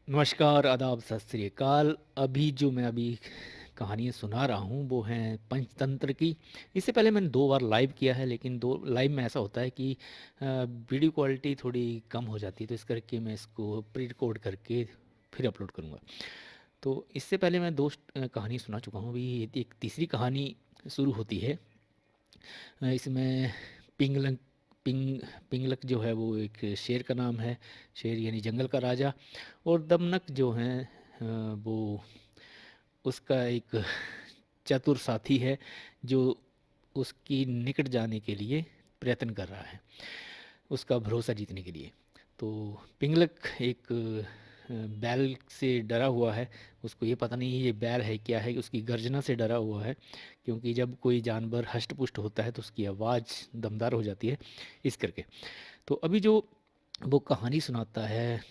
नमस्कार, आदाब, सत श्री अकाल। अभी कहानियाँ सुना रहा हूँ वो हैं पंचतंत्र की। इससे पहले मैंने 2 बार लाइव किया है, लेकिन 2 लाइव में ऐसा होता है कि वीडियो क्वालिटी थोड़ी कम हो जाती है, तो इस करके मैं इसको प्री रिकॉर्ड करके फिर अपलोड करूँगा। तो इससे पहले मैं 2 कहानी सुना चुका हूँ। अभी ये एक तीसरी कहानी शुरू होती है। इसमें पिंगलक पिंग पिंगलक जो है वो एक शेर का नाम है। शेर यानी जंगल का राजा। और दमनक जो हैं वो उसका एक चतुर साथी है जो उसकी निकट जाने के लिए प्रयत्न कर रहा है, उसका भरोसा जीतने के लिए। तो पिंगलक एक बैल से डरा हुआ है। उसको ये पता नहीं है ये बैल है क्या है, उसकी गर्जना से डरा हुआ है, क्योंकि जब कोई जानवर हष्ट पुष्ट होता है तो उसकी आवाज़ दमदार हो जाती है, इस करके। तो अभी जो वो कहानी सुनाता है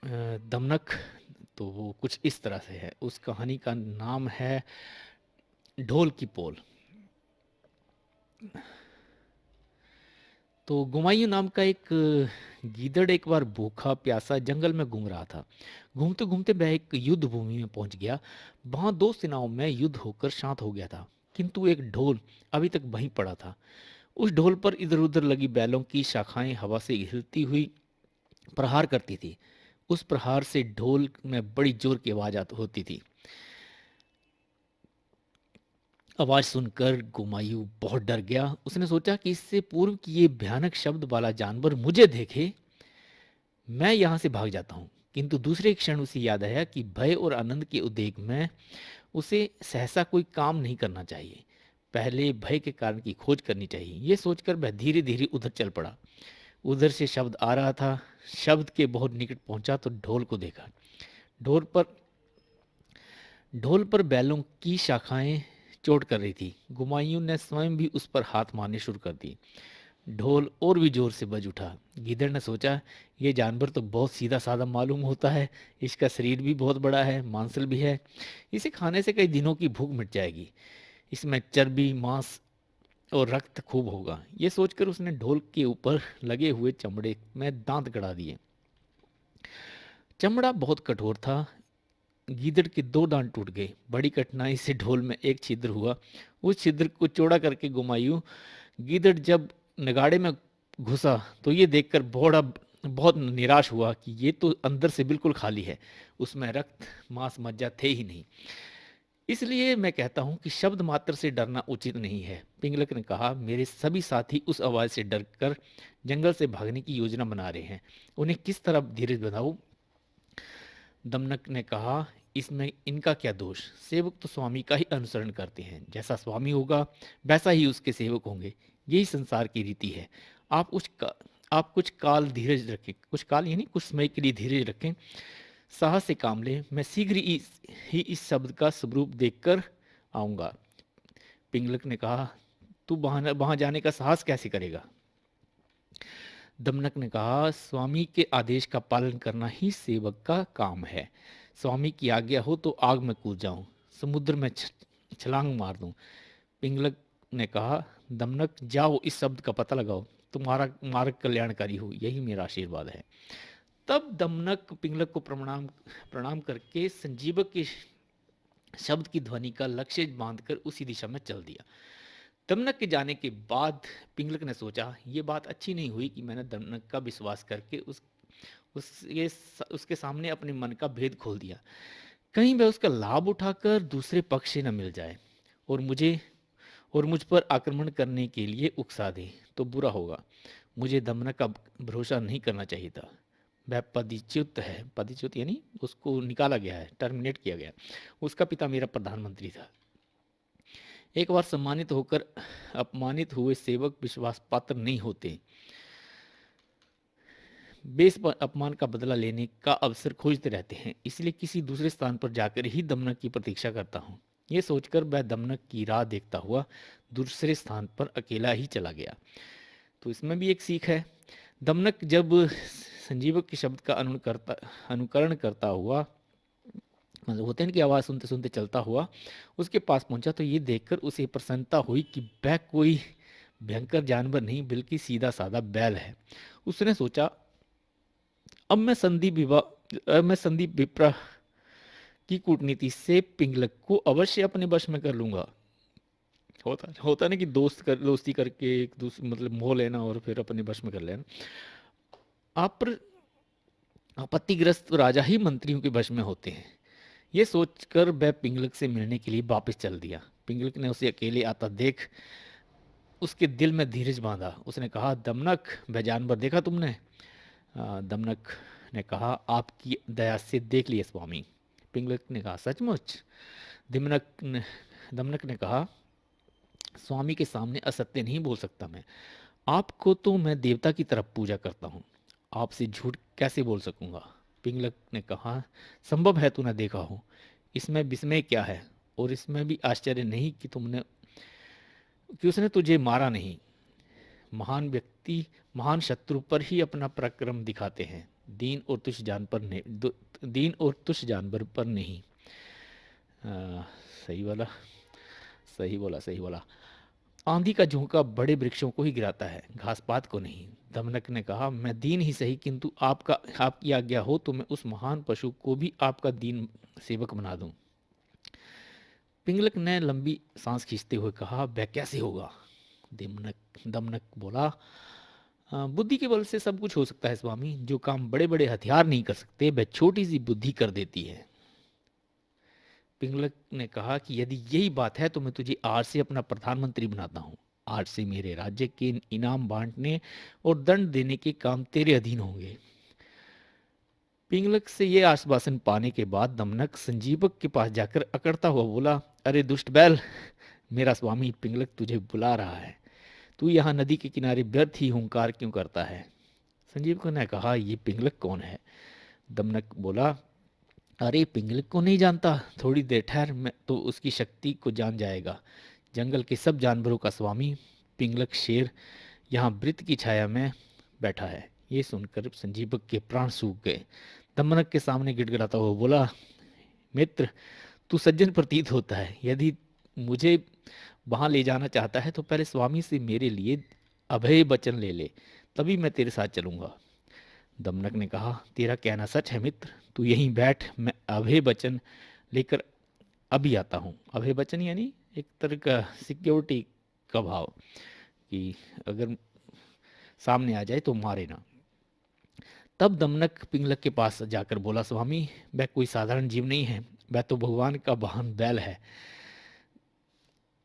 दमनक, तो वो कुछ इस तरह से है। उस कहानी का नाम है ढोल की पोल। तो गुमायूं नाम का एक गीदड़ एक बार भूखा प्यासा जंगल में घूम रहा था। घूमते घूमते वह एक युद्ध भूमि में पहुंच गया। वहां 2 सेनाओं में युद्ध होकर शांत हो गया था, किंतु एक ढोल अभी तक वहीं पड़ा था। उस ढोल पर इधर उधर लगी बैलों की शाखाएं हवा से हिलती हुई प्रहार करती थी। उस प्रहार से ढोल में बड़ी जोर की आवाज होती थी। आवाज सुनकर गुमायूं बहुत डर गया। उसने सोचा कि इससे पूर्व कि ये भयानक शब्द वाला जानवर मुझे देखे, मैं यहाँ से भाग जाता हूँ। किंतु दूसरे क्षण उसे याद आया कि भय और आनंद के उद्वेग में उसे सहसा कोई काम नहीं करना चाहिए, पहले भय के कारण की खोज करनी चाहिए। ये सोचकर वह धीरे धीरे उधर चल पड़ा। उधर से शब्द आ रहा था। शब्द के बहुत निकट पहुंचा तो ढोल को देखा। ढोल पर ढोल पर बैलों की शाखाएं चोट कर रही थी। गुमायूं ने स्वयं भी उस पर हाथ मारने शुरू कर दी। ढोल और भी जोर से बज उठा। गीदड़ ने सोचा, ये जानवर तो बहुत सीधा साधा मालूम होता है। इसका शरीर भी बहुत बड़ा है, मांसल भी है। इसे खाने से कई दिनों की भूख मिट जाएगी। इसमें चर्बी, मांस और रक्त खूब होगा। ये सोचकर उसने ढोल के ऊपर लगे हुए चमड़े में दांत गड़ा दिए। चमड़ा बहुत कठोर था। गीदड़ के 2 दांत टूट गए। बड़ी कठिनाई से ढोल में एक छिद्र हुआ। उस छिद्र को चौड़ा करके गुमायूं गीदड़ जब नगाड़े में घुसा तो ये देखकर बहुत निराश हुआ कि ये तो अंदर से बिल्कुल खाली है। उसमें रक्त, मांस, मज्जा थे ही नहीं। इसलिए मैं कहता हूं कि शब्द मात्र से डरना उचित नहीं है। पिंगलक ने कहा, मेरे सभी साथी उस आवाज से डरकर जंगल से भागने की योजना बना रहे हैं। उन्हें किस तरह धीरज बनाऊं? दमनक ने कहा, इसमें इनका क्या दोष? सेवक तो स्वामी का ही अनुसरण करते हैं। जैसा स्वामी होगा वैसा ही उसके सेवक होंगे। यही संसार की रीति है। आप आप कुछ काल धीरज रखें, कुछ काल यानी कुछ समय के लिए धीरज रखें, साहस से काम लें। मैं शीघ्र ही इस शब्द का स्वरूप देखकर आऊंगा। पिंगलक ने कहा, तू वहां जाने का साहस कैसे करेगा? दमनक ने कहा, स्वामी के आदेश का पालन करना ही सेवक का काम है। स्वामी की आज्ञा हो तो आग में कूद जाऊं, समुद्र में छलांग मार दूं। पिंगलक ने कहा, दमनक जाओ, इस शब्द का पता लगाओ, तुम्हारा मार्ग कल्याणकारी हो, यही मेरा आशीर्वाद है। तब दमनक पिंगलक को प्रणाम प्रणाम करके संजीवक के शब्द की ध्वनि का लक्ष्य बांधकर उसी दिशा में चल दिया। दमनक के जाने के बाद पिंगलक ने सोचा, ये बात अच्छी नहीं हुई कि मैंने दमनक का विश्वास करके उसके सामने अपने मन का भेद खोल दिया। कहीं वह उसका लाभ उठाकर दूसरे पक्ष से न मिल जाए और मुझ पर आक्रमण करने के लिए उकसा दे, तो बुरा होगा। मुझे दमनक का भरोसा नहीं करना चाहिए था। वह पदच्युत है। पदच्युत यानी उसको निकाला गया है, टर्मिनेट किया गया। उसका पिता मेरा प्रधानमंत्री था। एक बार सम्मानित होकर अपमानित हुए सेवक विश्वास पात्र नहीं होते। बेस पर अपमान का बदला लेने का अवसर खोजते रहते हैं। इसलिए किसी दूसरे स्थान पर जाकर ही दमनक की प्रतीक्षा करता हूँ। ये सोचकर वह दमनक की राह देखता हुआ दूसरे स्थान पर अकेला ही चला गया। तो इसमें भी एक सीख है। दमनक जब संजीवक के शब्द का अनुकरण करता हुआ, मतलब होते हैं ना कि आवाज़ सुनते सुनते चलता हुआ उसके पास पहुंचा, तो ये देखकर उसे प्रसन्नता हुई कि वह कोई भयंकर जानवर नहीं बल्कि सीधा साधा बैल है। उसने सोचा अब मैं संदीप विप्रा की कूटनीति से पिंगलक को अवश्य अपने वश में कर लूंगा। होता होता ना कि दोस्ती करके एक दूसरे मतलब मोह लेना और फिर अपने वश में कर लेना। आप पर आपत्तिग्रस्त राजा ही मंत्रियों के वश में होते हैं। ये सोचकर वह पिंगलक से मिलने के लिए वापस चल दिया। पिंगलक ने उसे अकेले आता देख उसके दिल में धीरज बांधा। उसने कहा, दमनक, वह जानवर देखा तुमने? दमनक ने कहा, आपकी दया से देख लिया स्वामी। पिंगलक ने कहा, सचमुच? दिमनक ने दमनक ने कहा, स्वामी के सामने असत्य नहीं बोल सकता मैं। आपको तो मैं देवता की तरफ पूजा करता हूँ, आपसे झूठ कैसे बोल सकूंगा? पिंगलक ने कहा, संभव है तूने देखा हो, इसमें विस्मय क्या है? और इसमें भी आश्चर्य नहीं कि उसने तुझे मारा नहीं। महान व्यक्ति महान शत्रु पर ही अपना पराक्रम दिखाते हैं, दीन और तुच्छ जानवर पर नहीं। आ, सही बोला, सही बोला, सही बोला। आंधी का झोंका बड़े वृक्षों को ही गिराता है, घास पात को नहीं। दमनक ने कहा, मैं दीन ही सही, किंतु आपकी आज्ञा हो तो मैं उस महान पशु को भी आपका दीन सेवक बना दूं। पिंगलक ने लंबी सांस खींचते हुए कहा, वह कैसे होगा? दमनक बोला, बुद्धि के बल से सब कुछ हो सकता है स्वामी। जो काम बड़े बड़े हथियार नहीं कर सकते, वह छोटी सी बुद्धि कर देती है। पिंगलक ने कहा कि यदि यही बात है तो मैं तुझे आज से अपना प्रधानमंत्री बनाता हूँ। आज से मेरे राज्य के इनाम बांटने और दंड देने के काम तेरे अधीन होंगे। पिंगलक से ये आश्वासन पाने के बाद दमनक संजीवक के पास जाकर अकड़ता हुआ बोला, अरे दुष्ट बैल, मेरा स्वामी पिंगलक तुझे बुला रहा है। तू यहाँ नदी के किनारे व्यर्थ ही हुंकार क्यों करता है? संजीवक ने कहा, ये पिंगलक कौन है? दमनक बोला, अरे पिंगलक को नहीं जानता? थोड़ी देर ठहर, मैं तो उसकी शक्ति को जान जाएगा। जंगल के सब जानवरों का स्वामी पिंगलक शेर यहाँ वृत्त की छाया में बैठा है। ये सुनकर संजीवक के प्राण सूख गए। दमनक के सामने गिड़गिड़ाता हुआ बोला, मित्र, तू सज्जन प्रतीत होता है। यदि मुझे वहां ले जाना चाहता है तो पहले स्वामी से मेरे लिए अभय वचन ले ले, तभी मैं तेरे साथ चलूंगा। दमनक ने कहा, तेरा कहना सच है मित्र, तू यहीं बैठ, मैं अभय वचन लेकर अभी आता हूँ। अभय वचन यानी एक तरह का सिक्योरिटी का भाव, कि अगर सामने आ जाए तो मारे ना। तब दमनक पिंगलक के पास जाकर बोला, स्वामी, वह कोई साधारण जीव नहीं है, वह तो भगवान का वाहन बैल है।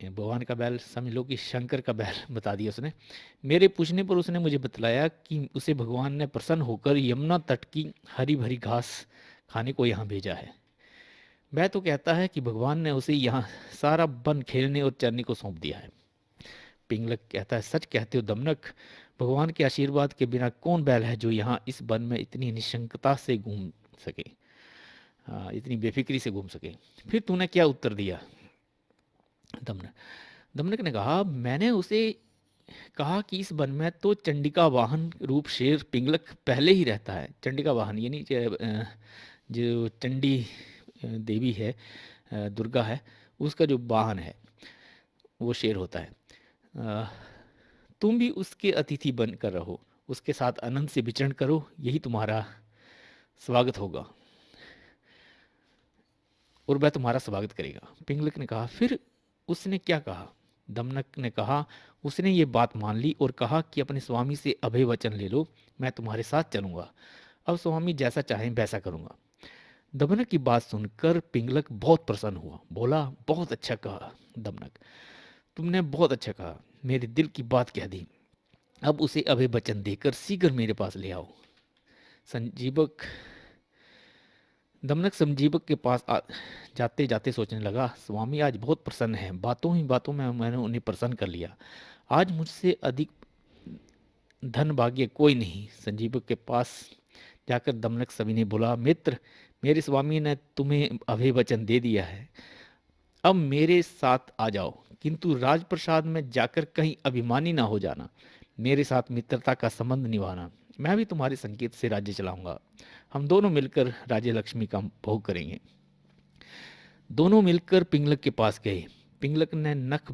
भगवान का बैल समझ लो कि शंकर का बैल बता दिया उसने। मेरे पूछने पर उसने मुझे बतलाया कि उसे भगवान ने प्रसन्न होकर यमुना तट की हरी भरी घास खाने को यहाँ भेजा है। वह तो कहता है कि भगवान ने उसे यहाँ सारा वन खेलने और चरने को सौंप दिया है। पिंगलक कहता है, सच कहते हो दमनक, भगवान के आशीर्वाद के बिना कौन बैल है जो यहाँ इस वन में इतनी निशंकता से घूम सके, इतनी बेफिक्री से घूम सके? फिर तूने क्या उत्तर दिया? दमनक दमनक ने कहा, मैंने उसे कहा कि इस वन में तो चंडिका वाहन रूप शेर पिंगलक पहले ही रहता है। चंडिका वाहन यानी जो चंडी देवी है, दुर्गा है, उसका जो वाहन है वो शेर होता है। अ, तुम भी उसके अतिथि बनकर रहो, उसके साथ आनंद से विचरण करो, यही तुम्हारा स्वागत होगा और वह तुम्हारा स्वागत करेगा। पिंगलक ने कहा, फिर उसने क्या कहा? दमनक ने कहा, उसने ये बात मान ली और कहा कि अपने स्वामी से अभय वचन ले लो, मैं तुम्हारे साथ चलूंगा। अब स्वामी जैसा चाहें वैसा करूंगा। दमनक की बात सुनकर पिंगलक बहुत प्रसन्न हुआ, बोला, बहुत अच्छा कहा दमनक, तुमने बहुत अच्छा कहा, मेरे दिल की बात कह दी। अब उसे अभय वचन देकर शीघ्र मेरे पास ले आओ। संजीवक दमनक संजीवक के पास जाते जाते सोचने लगा, स्वामी आज बहुत प्रसन्न है, बातों ही बातों में मैंने उन्हें प्रसन्न कर लिया। आज मुझसे अधिक धन भाग्य कोई नहीं। संजीवक के पास जाकर दमनक सविनय बोला, मित्र, मेरे स्वामी ने तुम्हें अभय वचन दे दिया है, अब मेरे साथ आ जाओ, किंतु राजप्रसाद में जाकर कहीं अभिमानी ना हो जाना। मेरे साथ मित्रता का संबंध निभाना। मैं भी तुम्हारे संकेत से राज्य चलाऊंगा। हम दोनों मिलकर राज्य लक्ष्मी का भोग करेंगे। दोनों मिलकर पिंगलक के पास गए। पिंगलक ने नख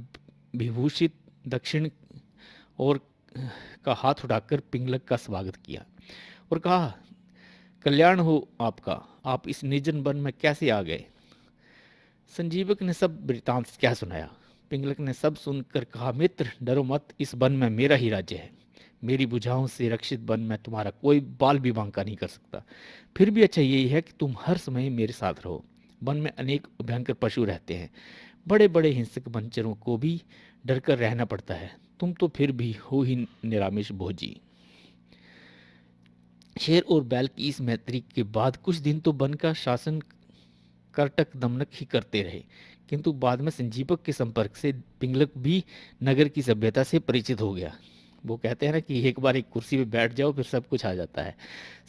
विभूषित दक्षिण और का हाथ उठाकर पिंगलक का स्वागत किया और कहा, कल्याण हो आपका, आप इस निर्जन वन में कैसे आ गए? संजीवक ने सब वृतांत क्या सुनाया। पिंगलक ने सब सुनकर कहा, मित्र डरो मत, इस वन में मेरा ही राज्य है। मेरी भुजाओं से रक्षित वन में तुम्हारा कोई बाल भी बांका नहीं कर सकता। फिर भी अच्छा यही है कि तुम हर समय मेरे साथ रहो। वन में अनेक भयंकर पशु रहते हैं, बड़े बड़े हिंसक वंचरों को भी डरकर रहना पड़ता है। तुम तो फिर भी हो ही निरामिष भोजी। शेर और बैल की इस मैत्री के बाद कुछ दिन तो वन का शासन करटक दमनक ही करते रहे, किंतु बाद में संजीवक के संपर्क से पिंगलक भी नगर की सभ्यता से परिचित हो गया। वो कहते हैं ना कि एक बार एक कुर्सी पे बैठ जाओ फिर सब कुछ आ जाता है।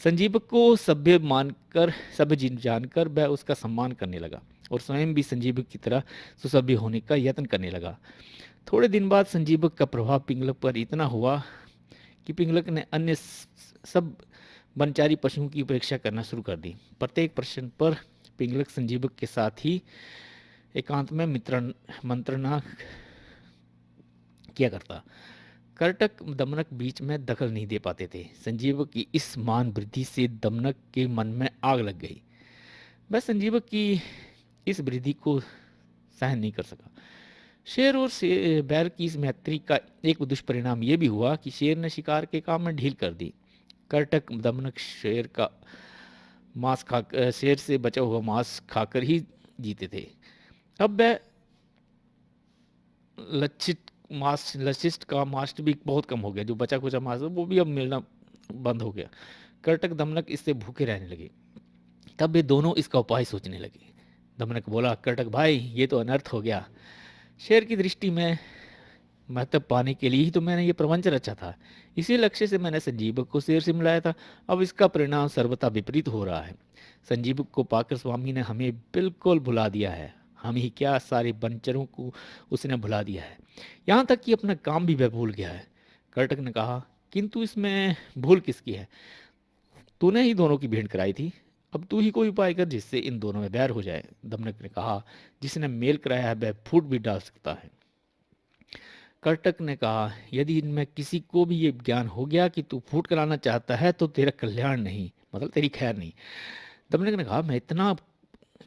संजीवक को सभ्य मानकर, सभ्य जानकर वह उसका सम्मान करने लगा और स्वयं भी संजीवक की तरह सुसभ्य होने का यत्न करने लगा। थोड़े दिन बाद संजीवक का प्रभाव पिंगलक पर इतना हुआ कि पिंगलक ने अन्य सब वनचारी पशुओं की उपेक्षा करना शुरू कर दी। प्रत्येक प्रश्न पर पिंगलक संजीवक के साथ ही एकांत में मंत्रणा किया करता। करटक दमनक बीच में दखल नहीं दे पाते थे। संजीवक की इस मान वृद्धि से दमनक के मन में आग लग गई। वह संजीवक की इस वृद्धि को सहन नहीं कर सका। शेर और बैल की इस मैत्री का एक दुष्परिणाम यह भी हुआ कि शेर ने शिकार के काम में ढील कर दी। करटक दमनक शेर से बचा हुआ मांस खाकर ही जीते थे। अब वह लचिस्ट का मांस भी बहुत कम हो गया। जो बचा कुचा मांस वो भी अब मिलना बंद हो गया। करटक दमनक इससे भूखे रहने लगे। तब वे दोनों इसका उपाय सोचने लगे। दमनक बोला, करटक भाई ये तो अनर्थ हो गया। शेर की दृष्टि में महत्व पाने के लिए ही तो मैंने ये प्रपंच रचा था। इसी लक्ष्य से मैंने संजीवक को शेर से मिलाया था। अब इसका परिणाम सर्वथा विपरीत हो रहा है। संजीवक को पाकर स्वामी ने हमें बिल्कुल भुला दिया है। हम ही क्या, सारे वंचरों को उसने भुला दिया है, यहाँ तक कि अपना काम भी वह भूल गया है। करटक ने कहा, किंतु इसमें भूल किसकी है? तूने ही दोनों की भेंट कराई थी। अब तू ही कोई उपाय कर जिससे इन दोनों में बैर हो जाए। दमनक ने कहा, जिसने मेल कराया है वह फूट भी डाल सकता है। करटक ने कहा, यदि इनमें किसी को भी ये ज्ञान हो गया कि तू फूट कराना चाहता है तो तेरा कल्याण नहीं, मतलब तेरी खैर नहीं। दमनक ने कहा, मैं इतना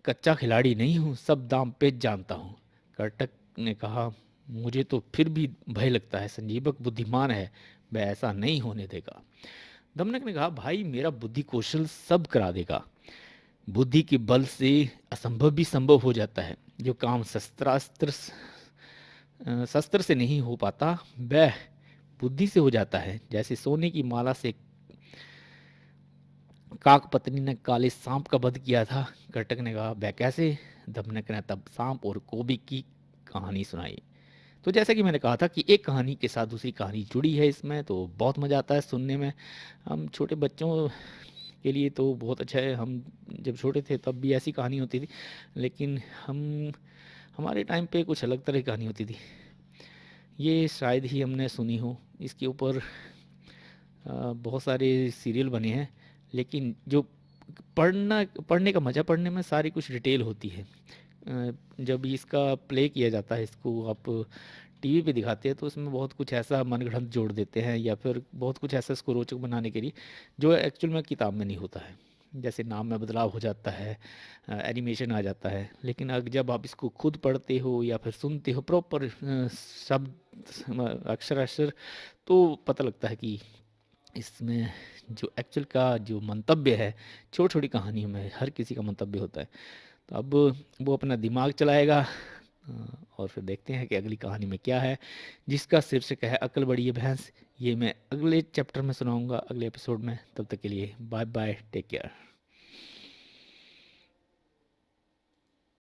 कच्चा खिलाड़ी नहीं हूँ, सब दाम पेच जानता हूँ। करटक ने कहा, मुझे तो फिर भी भय लगता है। संजीवक बुद्धिमान है, वह ऐसा नहीं होने देगा। दमनक ने कहा, भाई मेरा बुद्धि कौशल सब करा देगा। बुद्धि के बल से असंभव भी संभव हो जाता है। जो काम शस्त्र से नहीं हो पाता वह बुद्धि से हो जाता है। जैसे सोने की माला से काक पत्नी ने काले सांप का वध किया था। करटक ने कहा, वह कैसे? दमनक ने तब सांप और कोबी की कहानी सुनाई। तो जैसा कि मैंने कहा था कि एक कहानी के साथ दूसरी कहानी जुड़ी है इसमें, तो बहुत मज़ा आता है सुनने में। हम छोटे बच्चों के लिए तो बहुत अच्छा है। हम जब छोटे थे तब भी ऐसी कहानी होती थी, लेकिन हमारे टाइम पे कुछ अलग तरह की कहानी होती थी। ये शायद ही हमने सुनी हो। इसके ऊपर बहुत सारे सीरियल बने हैं, लेकिन जो पढ़ने का मज़ा, पढ़ने में सारी कुछ डिटेल होती है। जब इसका प्ले किया जाता है, इसको आप टीवी पे दिखाते हैं तो उसमें बहुत कुछ ऐसा मनगढ़ंत जोड़ देते हैं, या फिर बहुत कुछ ऐसा इसको रोचक बनाने के लिए जो एक्चुअल में किताब में नहीं होता है। जैसे नाम में बदलाव हो जाता है, एनिमेशन आ जाता है। लेकिन अगर जब आप इसको खुद पढ़ते हो या फिर सुनते हो प्रॉपर शब्द अक्षर अक्षर, तो पता लगता है कि इसमें जो एक्चुअल का जो मंतव्य है, छोटी छोटी कहानियों में हर किसी का मंतव्य होता है। तो अब वो अपना दिमाग चलाएगा, और फिर देखते हैं कि अगली कहानी में क्या है, जिसका शीर्षक है अकल बड़ी है भैंस। ये मैं अगले चैप्टर में सुनाऊंगा, अगले एपिसोड में। तब तक के लिए बाय बाय, टेक केयर।